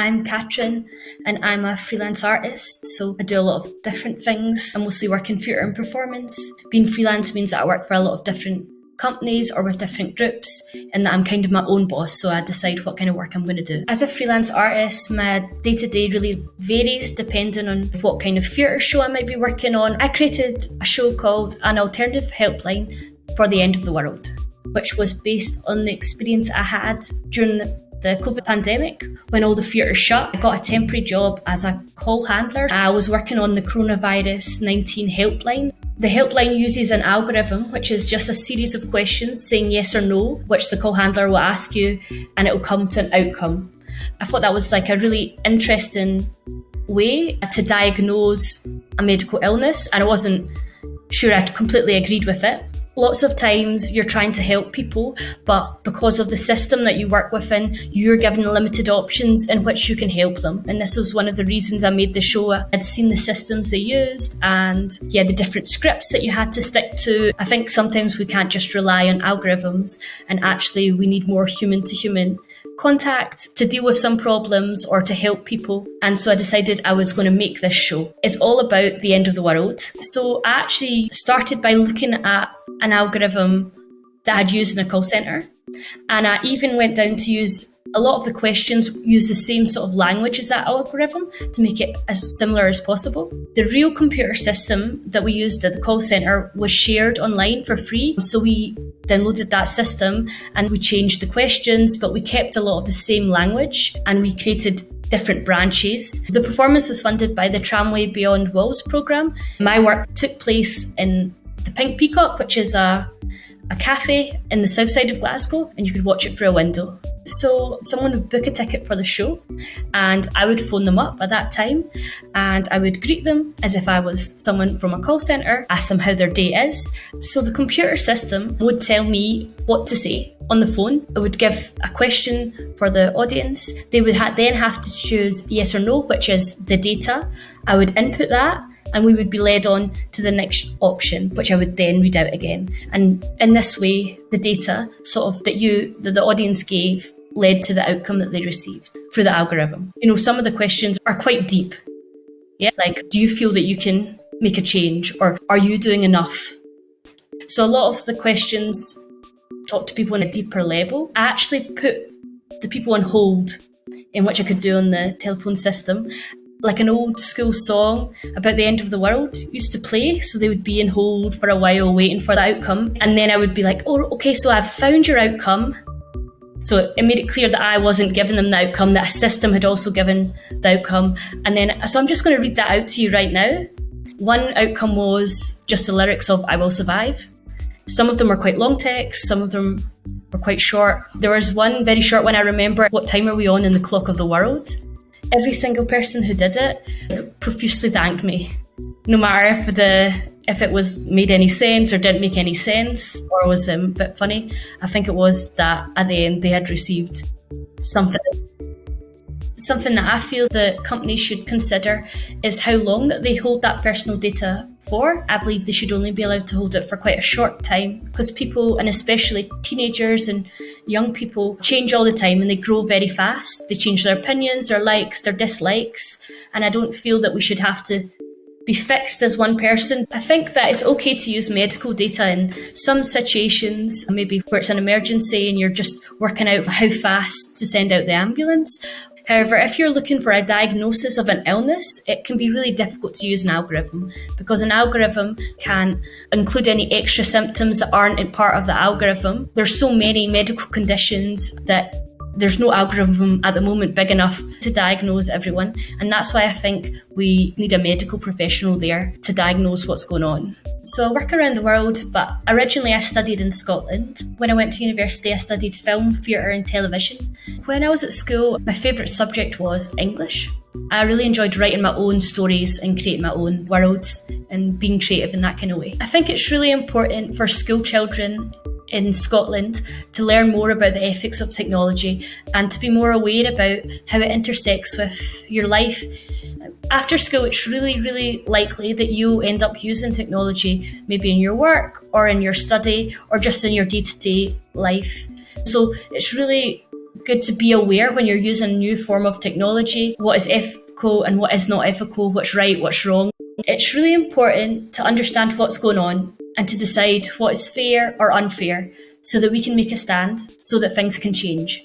I'm Katrine and I'm a freelance artist, so I do a lot of different things. I mostly work in theatre and performance. Being freelance means that I work for a lot of different companies or with different groups, and that I'm kind of my own boss, so I decide what kind of work I'm going to do. As a freelance artist, my day-to-day really varies depending on what kind of theatre show I might be working on. I created a show called An Alternative Helpline for the End of the World, which was based on the experience I had during the COVID pandemic, when all the theatres shut. I got a temporary job as a call handler. I was working on the coronavirus 19 helpline. The helpline uses an algorithm, which is just a series of questions saying yes or no, which the call handler will ask you, and it will come to an outcome. I thought that was like a really interesting way to diagnose a medical illness, and I wasn't sure I completely agreed with it. Lots of times you're trying to help people, but because of the system that you work within, you're given limited options in which you can help them. And this was one of the reasons I made the show. I'd seen the systems they used and the different scripts that you had to stick to. I think sometimes we can't just rely on algorithms, and actually we need more human to human contact to deal with some problems or to help people. And so I decided I was going to make this show. It's all about the end of the world. So I actually started by looking at an algorithm that I'd used in a call centre. And I even went down to use a lot of the questions, use the same sort of language as that algorithm to make it as similar as possible. The real computer system that we used at the call centre was shared online for free. So we downloaded that system and we changed the questions, but we kept a lot of the same language and we created different branches. The performance was funded by the Tramway Beyond Walls programme. My work took place in the Pink Peacock, which is a cafe in the south side of Glasgow, and you could watch it through a window. So someone would book a ticket for the show and I would phone them up at that time and I would greet them as if I was someone from a call centre, ask them how their day is. So the computer system would tell me what to say on the phone. It would give a question for the audience. They would then have to choose yes or no, which is the data. I would input that and we would be led on to the next option, which I would then read out again. And in this way, the data sort of that the audience gave led to the outcome that they received through the algorithm. You know, some of the questions are quite deep. Yeah, like, do you feel that you can make a change, or are you doing enough? So a lot of the questions talk to people on a deeper level. I actually put the people on hold, in which I could do on the telephone system, like an old school song about the end of the world used to play. So they would be in hold for a while waiting for the outcome. And then I would be like, oh, okay, so I've found your outcome. So it made it clear that I wasn't giving them the outcome, that a system had also given the outcome. And then, so I'm just going to read that out to you right now. One outcome was just the lyrics of I Will Survive. Some of them were quite long text, some of them were quite short. There was one very short one I remember. What time are we on in the clock of the world? Every single person who did it profusely thanked me, no matter if it was made any sense or didn't make any sense or was a bit funny. I think it was that at the end they had received something. Something that I feel that companies should consider is how long that they hold that personal data for. I believe they should only be allowed to hold it for quite a short time, because people, and especially teenagers and young people, change all the time and they grow very fast. They change their opinions, their likes, their dislikes, and I don't feel that we should have to be fixed as one person. I think that it's okay to use medical data in some situations, maybe where it's an emergency and you're just working out how fast to send out the ambulance. However, if you're looking for a diagnosis of an illness, it can be really difficult to use an algorithm, because an algorithm can include any extra symptoms that aren't part of the algorithm. There's so many medical conditions that there's no algorithm at the moment big enough to diagnose everyone. And that's why I think we need a medical professional there to diagnose what's going on. So I work around the world, but originally I studied in Scotland. When I went to university, I studied film, theatre and television. When I was at school, my favourite subject was English. I really enjoyed writing my own stories and creating my own worlds and being creative in that kind of way. I think it's really important for school children in Scotland to learn more about the ethics of technology and to be more aware about how it intersects with your life. After school, it's really, really likely that you end up using technology, maybe in your work or in your study or just in your day-to-day life. So it's really good to be aware when you're using a new form of technology, what is ethical and what is not ethical, what's right, what's wrong. It's really important to understand what's going on and to decide what is fair or unfair so that we can make a stand so that things can change.